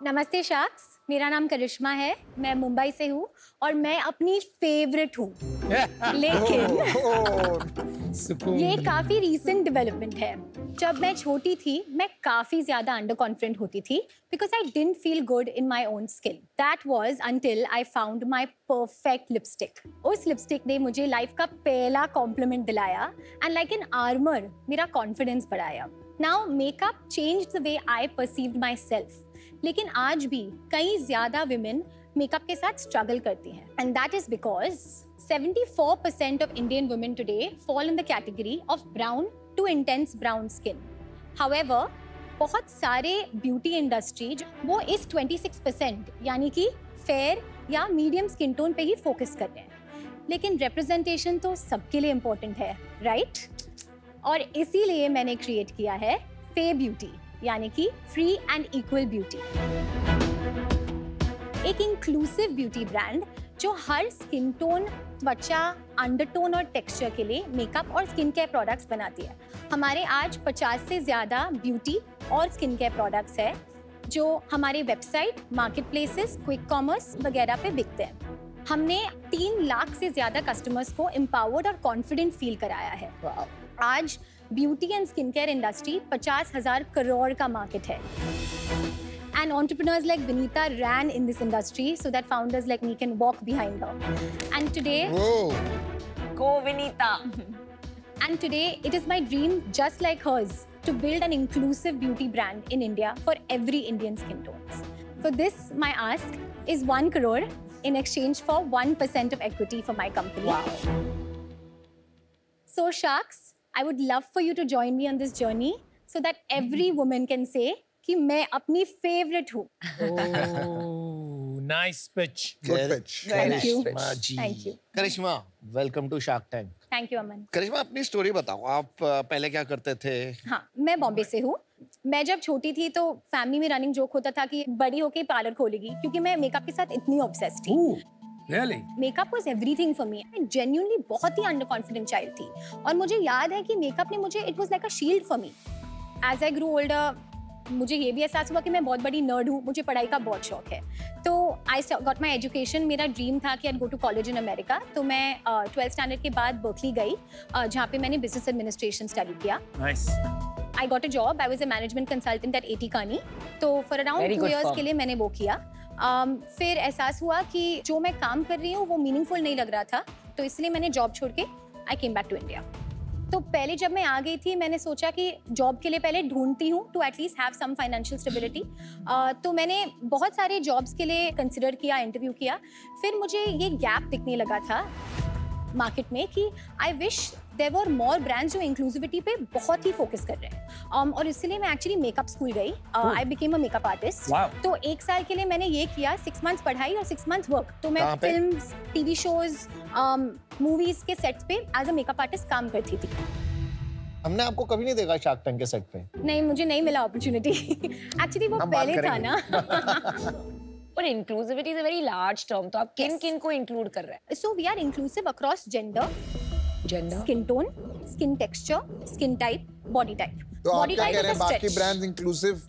नमस्ते शाक्स, मेरा नाम करिश्मा है, मैं मुंबई से हूँ और मैं अपनी फेवरेट हूँ। लेकिन ये काफी रीसेंट डेवलपमेंट है। जब मैं छोटी थी, मैं काफी ज्यादा अंडर कॉन्फिडेंट होती थी because I didn't feel good in my own skin. That was until I found my perfect lipstick. उस लिपस्टिक ने मुझे लाइफ का पहला कॉम्प्लीमेंट दिलाया एंड लाइक एन आर्मर मेरा कॉन्फिडेंस बढ़ाया। Now makeup changed the way I perceived my self. लेकिन आज भी कई ज्यादा विमेन मेकअप के साथ स्ट्रगल करती हैं and that is because 74% of Indian women today fall in the category of brown to intense brown skin. However, बहुत सारे ब्यूटी इंडस्ट्री वो इस 26% यानी कि फेयर या मीडियम स्किन टोन पे ही फोकस कर रहे हैं। लेकिन रिप्रेजेंटेशन तो सबके लिए इम्पोर्टेंट है, राइट? और इसीलिए मैंने क्रिएट किया है फे ब्यूटी, यानी कि फ्री एंड इक्वल ब्यूटी, एक इंक्लूसिव ब्यूटी ब्रांड जो हर स्किन टोन, त्वचा, अंडरटोन और टेक्सचर के लिए मेकअप और स्किन केयर प्रोडक्ट्स बनाती है। हमारे आज 50 से ज़्यादा ब्यूटी और स्किन केयर प्रोडक्ट्स है जो हमारे website, market places, quick commerce वगैरह पे बिकते हैं। हमने 3 लाख से ज़्यादा कस्टमर्स को एम्पावर्ड और कॉन्फिडेंट फील कराया है। आज beauty and skin care industry 50,000 crore का मार्केट है। And entrepreneurs like Vinita ran in this industry so that founders like me can walk behind her. And today, Go Vinita. And today it is my dream, just like hers, to build an inclusive beauty brand in India for every Indian skin tones. For this, my ask is 1 crore in exchange for 1% of equity for my company. Wow. So Sharks, I would love for you to join me on this journey so that every woman can say कि मैं अपनी favourite हूँ। Nice pitch. Good pitch. Thank you. Thank you. Karishma, welcome to Shark Tank. Thank you, Aman. Karishma, अपनी story बताओ, आप पहले क्या करते थे? हाँ, मैं बॉम्बे से हूँ। मैं जब छोटी थी तो फैमिली में रनिंग जोक होता था कि बड़ी होके पार्लर खोलेगी, क्योंकि मैं मेकअप के साथ इतनी ऑब्सेस्ड थी। Really? Makeup was everything for me. मैं जेन्युइनली बहुत ही अंडर कॉन्फिडेंट चाइल्ड थी और मुझे याद है कि मेकअप ने मुझे, it was like a shield for me. As I grow older, मुझे ये भी एहसास हुआ कि मैं बहुत बड़ी नर्ड हूँ, मुझे पढ़ाई का बहुत शौक है। तो आई गॉट माई एजुकेशन। मेरा ड्रीम था कि I go to college in America. तो मैं 12th स्टैंडर्ड के बाद बर्कली गई, जहाँ पे मैंने बिजनेस एडमिनिस्ट्रेशन स्टडी किया। Nice. I got a job, I was a management consultant eight AT Kearney। तो फॉर अराउंड 2 years के लिए मैंने वो किया। फिर एहसास हुआ कि जो मैं काम कर रही हूँ वो मीनिंगफुल नहीं लग रहा था, तो इसलिए मैंने जॉब छोड़ के आई केम बैक टू इंडिया। तो पहले जब मैं आ गई थी, मैंने सोचा कि जॉब के लिए पहले ढूंढती हूँ to at least have some financial stability. तो मैंने बहुत सारे जॉब्स के लिए कंसिडर किया, इंटरव्यू किया। फिर मुझे ये गैप दिखने लगा था मार्केट में कि I wish there were more brands जो इंक्लूसिविटी पे बहुत ही फोकस कर रहे हैं। और इसलिए मैं एक्चुअली मेकअप स्कूल गई। I became a makeup artist. तो 1 साल के लिए मैंने ये किया, 6 months पढ़ाई और 6 months वर्क। तो मैं फिल्म्स, टीवी शोज, मूवीज के सेट्स पे एज अ मेकअप आर्टिस्ट काम करती थी। हमने आपको कभी नहीं देखा शार्क टैंक के सेट पे। नहीं, मुझे नहीं मिला अपॉर्चुनिटी। एक्चुअली वो पहले था ना। पर inclusivity is a very large term, तो आप किन को इंक्लूड कर रहे हैं? So we are inclusive across gender, skin tone, skin texture, skin type, body type. तो आप क्या कह रहे हैं, बाकी ब्रांड्स इंक्लूसिव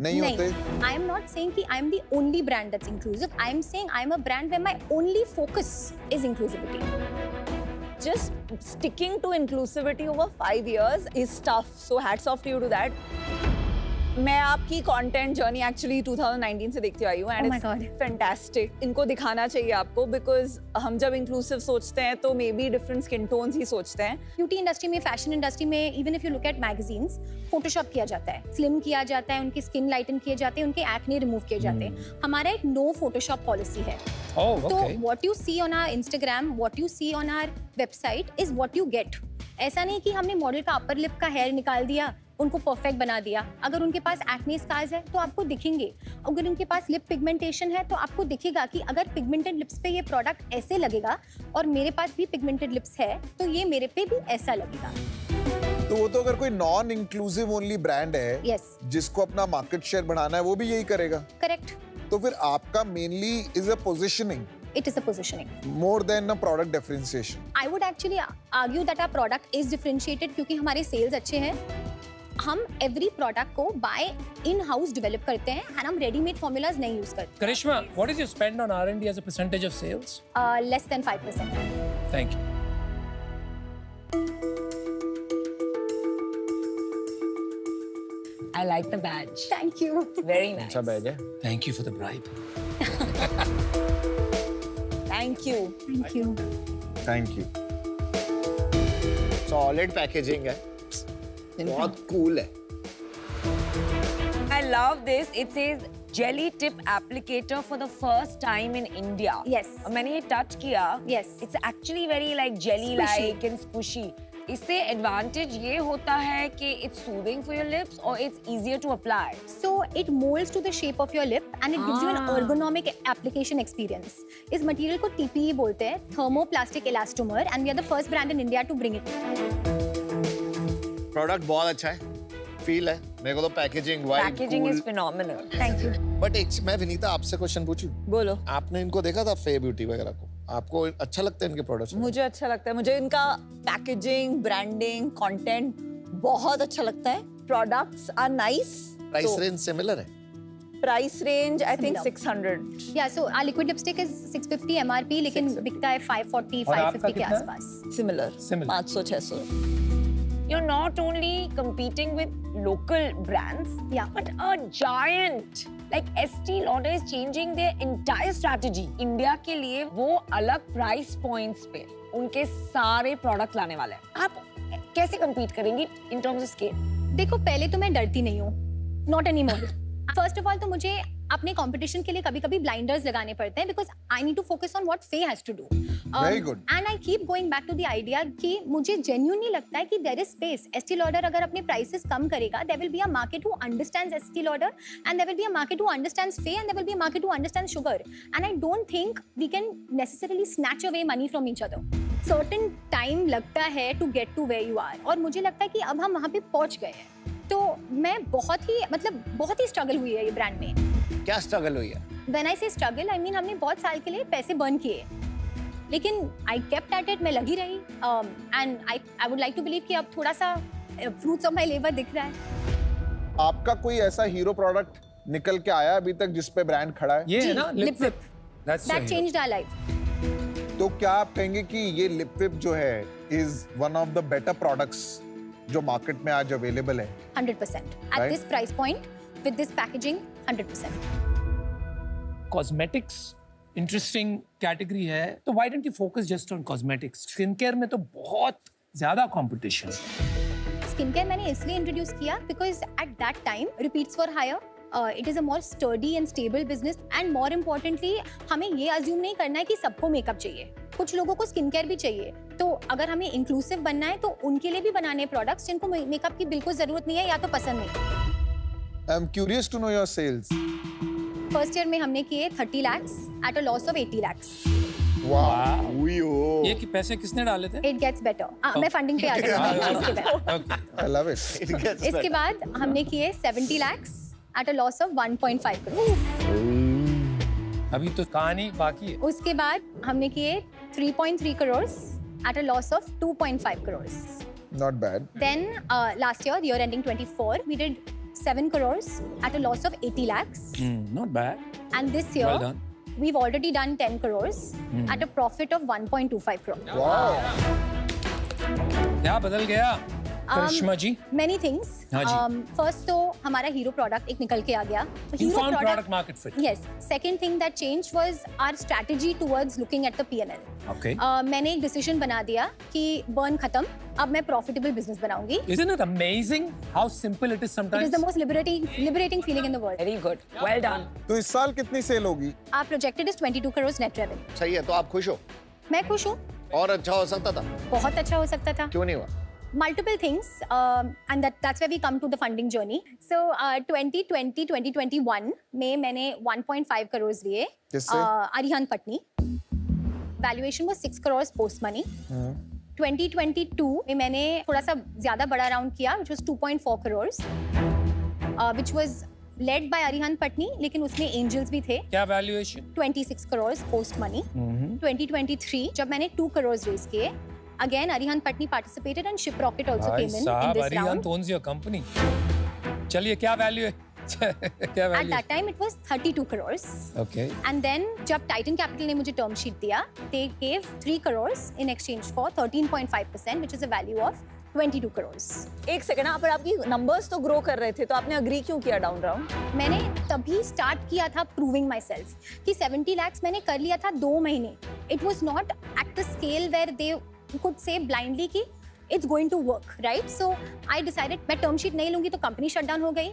नहीं होते? I am not saying कि I am the only brand that's inclusive. I am saying I am a brand where my only focus is inclusivity. Just sticking to inclusivity over 5 years is tough. So hats off to you to that. मैं आपकी content journey actually 2019 से देखती आई हूँ and it's fantastic. इनको दिखाना चाहिए आपको, because हम जब इंक्लूसिव सोचते हैं तो maybe different skin tones ही सोचते हैं। ब्यूटी इंडस्ट्री में, फैशन इंडस्ट्री में, even if you look at magazines, Photoshop किया जाता है, स्लिम किया जाता है, उनकी स्किन लाइटन किए जाते हैं, उनके एक्ने रिमूव किए जाते हैं। हमारा एक नो फोटोशॉप पॉलिसी है। तो what you see on our Instagram, what you see on our website is what you get. ऐसा नहीं कि हमने मॉडल का अपर लिप का हेयर निकाल दिया, उनको परफेक्ट बना दिया। अगर उनके पास एक्ने स्कार्स है तो आपको दिखेंगे, अगर उनके पास लिप पिगमेंटेशन है तो आपको दिखेगा कि अगर पिगमेंटेड लिप्स पे ये प्रोडक्ट ऐसे लगेगा और मेरे पास भी पिगमेंटेड लिप्स है तो ये मेरे पे भी ऐसा लगेगा। तो वो तो अगर कोई नॉन इंक्लूसिव ओनली ब्रांड है, yes, जिसको अपना मार्केट शेयर बढ़ाना है, वो भी यही करेगा। करेक्ट। तो फिर आपका mainly is a positioning. It is a positioning. More than a product differentiation. I would actually argue that our product is differentiated क्योंकि हमारे sales अच्छे हैं, हम एवरी प्रोडक्ट को बाय इन हाउस डेवलप करते हैं एंड हम रेडीमेड फॉर्मूलाज नहीं यूज करते। Karishma, what is your spend on R&D as a percentage of sales? Less than 5%। Thank you. I like the badge. Thank you. Very nice. अच्छा बैज है। Thank you for the bribe. Thank you. Thank you. Thank you. Solid packaging है, बहुत cool है। I love this. It says jelly tip applicator for the first time in India. Yes. और मैंने ये touch किया. Yes. It's actually very like jelly-like and squishy. इससे advantage ये होता है कि it's soothing for your lips or it's easier to apply. So it molds to the shape of your lip and it gives you an ergonomic application experience. इस material को TPE बोलते हैं, thermoplastic elastomer, and we are the first brand in India to bring it. Product बहुत अच्छा है, feel है, मेरे को तो packaging vibe Packaging is phenomenal. Thank you. But एक मैं विनीता आपसे क्वेश्चन पूछूं? बोलो। आपने इनको देखा था फे ब्यूटी वगैरह को? आपको अच्छा लगता है इनके प्रोडक्ट्स? मुझे अच्छा लगता है, मुझे इनका पैकेजिंग, ब्रांडिंग, कंटेंट बहुत अच्छा लगता है। Products are nice. Price range similar है? Price range I think Similar. 600। Yeah, so our liquid lipstick is 650 MRP, लेकिन बिकता है 540, और आपका 550 के कितना? आसपास। Similar Similar. 500-600। You're not only competing with local brands, Yeah. but a giant. Like Estee Lauder is changing their entire strategy. India के लिए वो अलग प्राइस पॉइंट्स पे उनके सारे प्रोडक्ट लाने वाले हैं। आप कैसे compete करेंगी in terms of scale? देखो, पहले तो मैं डरती नहीं हूँ, not anymore. First of all, तो मुझे अपने कंपटीशन के लिए कभी-कभी ब्लाइंडर्स लगाने पड़ते हैं because I need to focus on what Faye has to do. Very good. And I keep going back to the idea कि मुझे genuinely लगता है कि there is space. Estee Lauder अगर अपने prices कम करेगा, there will be a market who understands Estee Lauder, and there will be a market who understands Faye, and there will be a market who understands sugar. And I don't think we can necessarily snatch away money from each other. Certain time लगता है to get to where you are. और मुझे लगता है कि अब हम वहाँ पे पहुँच गए हैं. तो मैं बहुत ही स्ट्रगल हुई है ये ब्रांड में। क्या स्ट्रगल हुई है? When I say struggle, I mean हमने बहुत साल के लिए पैसे बर्न किए, लेकिन I kept at it, मैं लगी रही, and I would like to believe कि अब थोड़ा सा fruits of my labor दिख रहा है। आपका कोई ऐसा हीरो प्रोडक्ट निकल के आया अभी तक जिस पे ब्रांड खड़ा है? ये जी, है ना Lip Whip. That's That changed our life. तो क्या आप कहेंगे कि ये लिप विप जो है is one of the better products जो मार्केट में आज अवेलेबल है? 100%. At Right. this price point, with this packaging, 100%. Cosmetics interesting category है, तो why don't you focus just on cosmetics? Skin care में तो बहुत ज्यादा कंपटीशन। स्किन केयर मैंने इसलिए इंट्रोड्यूस किया because at that time repeats were higher. It is a more sturdy and stable business, and more importantly हमें ये assume नहीं करना है कि सबको मेकअप चाहिए. कुछ लोगों को स्किन केयर भी चाहिए. तो अगर हमें इंक्लूसिव बनना है तो उनके लिए भी बनाने प्रोडक्ट्स जिनको मेकअप की बिल्कुल जरूरत नहीं है या तो पसंद नहीं. I am curious to know your sales. First year में हमने किए 30 lakhs at a loss of 80 lakhs. Wow, ये कि पैसे किसने डाले थे? It gets better. मैं फंडिंग पे आ गई इसके बाद. Okay. I love it. इसके बाद हमने किए 70 lakhs at a loss of 1.5 crore. अभी तो कहानी बाकी है। उसके बाद हमने किए 3.3 crores at a loss of 2.5 crores. Not bad. Then last year ending 24, we did 7 crores at a loss of 80 lakhs. Not bad. And this year, Well done. we've already done 10 crores at a profit of 1.25 crore. Wow. क्या बदल गया करिश्मा जी? Many things. हाँ जी. First तो हमारा hero product एक निकल के आ गया. You found product market fit. Yes. Second thing that changed was our strategy towards looking at the P&L. Okay. मैंने एक डिसीजन बना दिया कि बर्न खत्म, अब मैं प्रॉफिटेबल बिजनेस बनाऊंगी. Isn't it amazing how simple it is It sometimes? is the most liberating feeling in the world. Very good. Well done. तो इस साल कितनी सेल होगी? Our projected is 22 crores net revenue. सही है, तो आप खुश हो? मैं खुश हूँ. और अच्छा हो सकता था? बहुत अच्छा हो सकता था. क्यों नहीं हुआ? Multiple things, and that's where we come to the funding journey. So 2020-2021 में मैंने 1.5 crores लिए. किससे? Arihant Patni. Valuation was 6 crores post money. 2022 में मैंने थोड़ा सा ज्यादा बड़ा राउंड किया, which was 2.4 crores, which was led by Arihant Patni, लेकिन उसमें angels भी थे. क्या valuation? 26 crores post money. 2023 जब मैंने 2 crores रेज किए, Again, Arihant Patni participated and Shiprocket also भाई came in साहब, this round. Arihant owns your company. चलिए क्या वैल्यू है? क्या At value? that time, it was 32 crores. Okay. And then, जब Titan Capital ने मुझे term sheet दिया, they gave 3 crores in exchange for 13.5%, which is a value of 22 crores. एक second, पर आपकी नंबर्स तो ग्रो कर रहे थे, तो आपने अग्री क्यों किया डाउन राउंड? मैंने तभी स्टार्ट किया था प्रूविंग माई सेल्फ कि 70 lakhs मैंने कर लिया था 2 महीने. It was not at the scale where they could say blindly कि it's going to work, right? So I decided मैं टर्म शीट नहीं लूंगी तो कंपनी शट डाउन हो गई.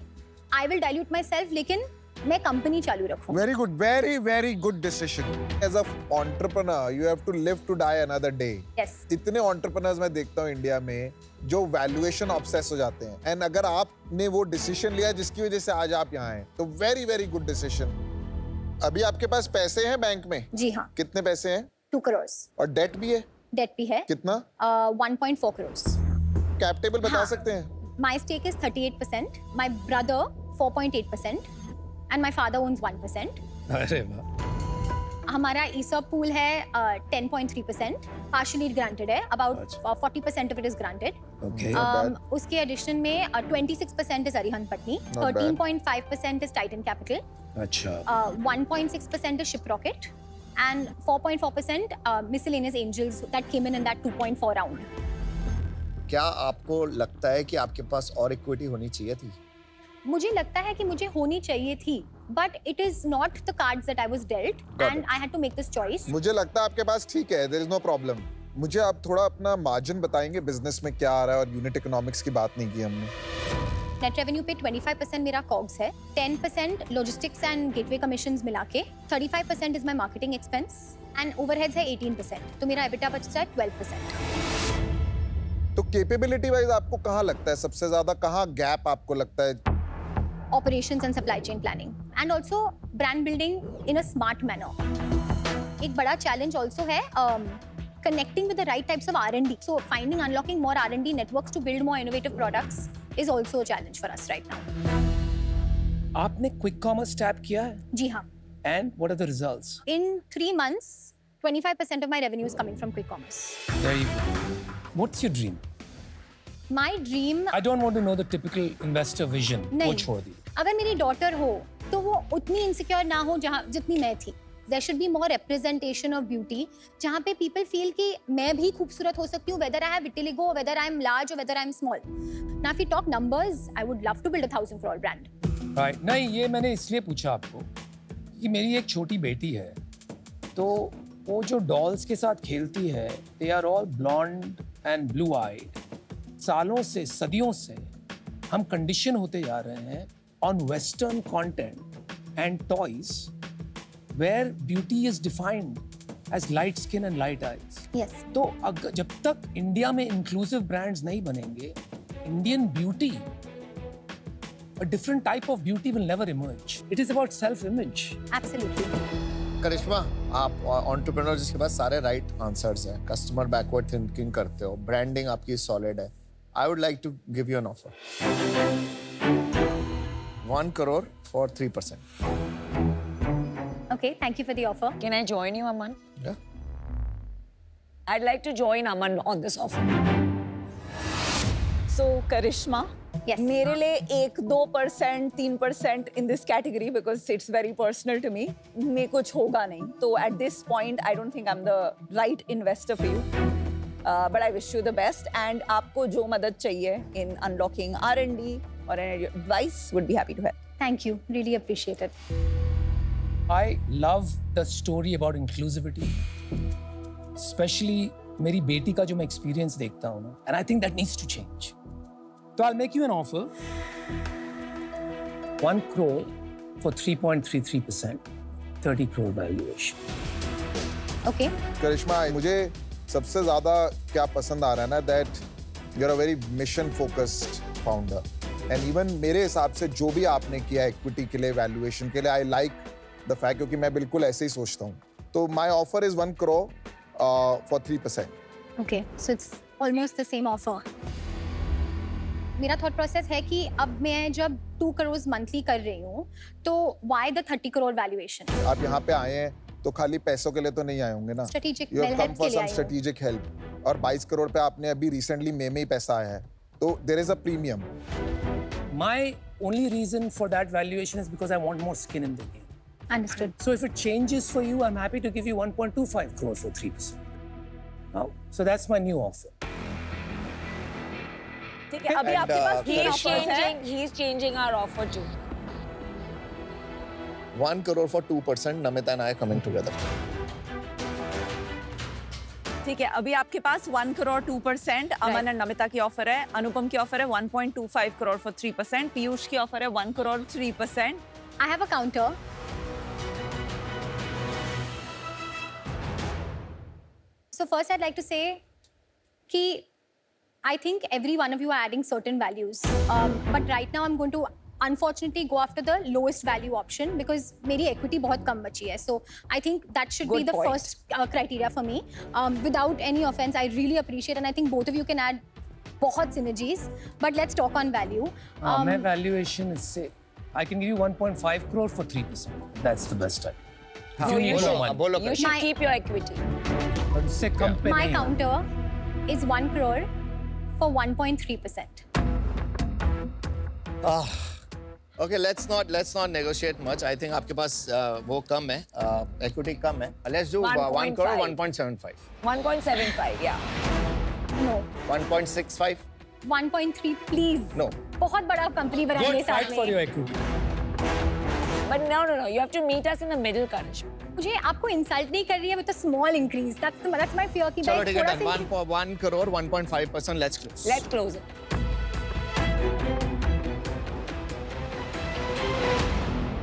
I will dilute myself, लेकिन मैं कंपनी चालू रखूं. very good decision. As a entrepreneur, you have to live to die another day. Yes. इतने entrepreneurs मैं देखता हूँ इंडिया में जो वैल्यूएशन ऑब्सेस हो जाते हैं, एंड अगर आपने वो डिसीजन लिया जिसकी वजह से आज आप यहाँ हैं, तो वेरी गुड डिसीजन. अभी आपके पास पैसे हैं बैंक में? जी हाँ. कितने पैसे हैं? 2 crores. और डेट भी है? डेट भी है. कितना? 1.4 crores. कैप टेबल बता हाँ. सकते हैं? My stake is 38%, my brother 4.8%, and my father owns 1%. अरे वाह. हमारा ESOP pool है 10.3%, partially granted है, about अच्छा. 40% of it is granted. Okay. उसके addition में 26% is Arihant Patni, Not bad. 13.5% is Titan Capital, अच्छा. 1.6% is Shiprocket, and 4.4% miscellaneous angels that came in that 2.4 round. क्या आपको लगता है कि आपके पास और इक्विटी होनी चाहिए थी? मुझे लगता है कि मुझे होनी चाहिए थी, but it is not the cards that I was dealt, Got and it. I had to make this choice. मुझे लगता है आपके पास ठीक है, there is no problem. मुझे आप थोड़ा अपना मार्जिन बताएंगे बिजनेस में क्या आ रहा है, और यूनिट इकोनॉमिक्स की बात नहीं की हमने. नेट रेवेन्यू पे 25% मेरा कॉग्स है, 10% लॉजिस्टिक्स एंड गेटवे कमीशंस मिला के, 35% is my marketing expense, and overheads है 18%. तो मेरा एबिटा बचता है 12%. तो कैपेबिलिटी वाइज आपको कहाँ लगता है सबसे ज्यादा, कहाँ गैप आपको लगता है? Operations and supply chain planning, and also brand building in a smart manner. एक बड़ा challenge also है connecting with the right types of R&D. So finding, unlocking more R&D networks to build more innovative products is also a challenge for us right now. आपने quick commerce tap किया है? जी हाँ. And what are the results? In 3 months, 25% of my revenue is coming from quick commerce. There you go. What's your dream? My dream. I don't want to know the typical investor vision. वो नहीं. छोड़ दी. अगर मेरी daughter हो तो वो उतनी insecure ना हो जहाँ जितनी मैं थी. There should be more representation of beauty, जहाँ पे people feel कि मैं भी खूबसूरत हो सकती हूँ, whether I have vitiligo, whether I am large or whether I am small. Now if we talk numbers, I would love to build a 1,000 crore brand. Right. नहीं, ये मैंने इसलिए पूछा आपको कि मेरी एक छोटी बेटी है, तो वो जो डॉल्स के साथ खेलती है, they are all blonde and blue-eyed. सालों से, सदियों से हम कंडीशन होते जा रहे हैं on Western content and toys where beauty is defined as light skin and light eyes. Yes. तो जब तक इंडिया में inclusive brands नहीं बनेंगे, Indian beauty, a different type of beauty will never emerge. It is about self-image. Absolutely. करिश्मा, आप entrepreneur जिसके पास सारे राइट आंसर्स हैं, कस्टमर बैकवर्ड थिंकिंग करते हो, ब्रांडिंग आपकी सॉलिड है, I would like to give you an offer. 1 crore for 3%. Okay, thank you for the offer. Can I join you, Aman? Yeah. I'd like to join Aman on this offer. So Karishma, Yes. मेरे लिए 1-2%, 3% in this category because it's very personal to me. में कुछ होगा नहीं. तो at this point, I don't think I'm the right investor for you. But I wish you the best. And आपको जो मदद चाहिए in unlocking R&D or any advice, would be happy to help. Thank you. Really appreciate it. I love the story about inclusivity, especially मेरी बेटी का जो मैं experience देखता हूँ ना, and I think that needs to change. So I'll make you an offer. 1 crore for 3.33%, 30 crore valuation. Okay. करिश्मा, मुझे सबसे ज्यादा क्या पसंद आ रहा है ना, that you're a very mission focused founder. And even मेरे हिसाब से जो भी आपने किया equity के लिए, valuation के लिए, I like the fact, क्योंकि मैं बिल्कुल ऐसे ही सोचता हूँ. तो my offer is 1 crore for 3%. Okay. So it's almost the same offer. मेरा थॉट प्रोसेस है कि अब मैं जब 2 crores मंथली कर रही हूँ, तो why the 30 crore valuation? आप यहाँ पे आए हैं तो खाली पैसों के लिए तो नहीं आए होंगे ना। Strategic You have well come help for के लिए some आए हो। strategic help. और 22 करोड़ पे आपने अभी रिसेंटली मई में ही पैसा आया है, तो there is a premium. My only reason for that valuation is because I want more skin in the game. Understood. So if it changes for you, I'm happy to give you 1.25 crore for 3%. Now, so that's my new offer. ठीक है, अभी आपके पास He तीन is offers हैं। changing. He is changing our offer too. 1 crore for 2%. Namita and I are coming together. ठीक है, अभी आपके पास 1 करोड़ 2%, अमन एंड नमिता की ऑफर है, अनुपम की ऑफर है 1.25 करोड़ फॉर 3%, पीयूष की ऑफर है 1 crore 3%. I have a counter. So first I'd like to say कि I think every one of you are adding certain values. But right now I'm going to unfortunately go after the lowest value option because मेरी equity बहुत कम बची है. So I think that should be Good the point. first criteria for me. Without any offense, I really appreciate and I think both of you can add बहुत synergies. But let's talk on value. My valuation is say I can give you 1.5 crore for 3%. That's the best I can. So you बोलो should, मन। बोलो you should My- keep your equity. और उससे कम पे My नहीं। counter is 1 crore for 1.3%. Okay, let's not negotiate much. I think आपके पास वो कम है, equity कम है. Let's do 1 crore 1.75. 1.75, yeah. No. 1.65. 1.3 please. No. बहुत बड़ा कंपनी बनाएंगे Good fight साथ for में। your equity. But no. You have to meet us in the middle, Karishma. मुझे आपको इंसल्ट नहीं कर रही है with a small increase. That's my fear कि चलो मैं ठीक है, थोड़ा done. सा 1 crore 1.5%. Let's close. Let's close it.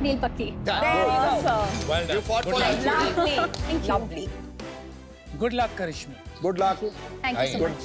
नील पक्की. Done. Awesome. Well done. You fought Good for luck. equity. Lovely. Thank you. Lovely. Good luck, Karishma. Good luck. Thank you so Good. much.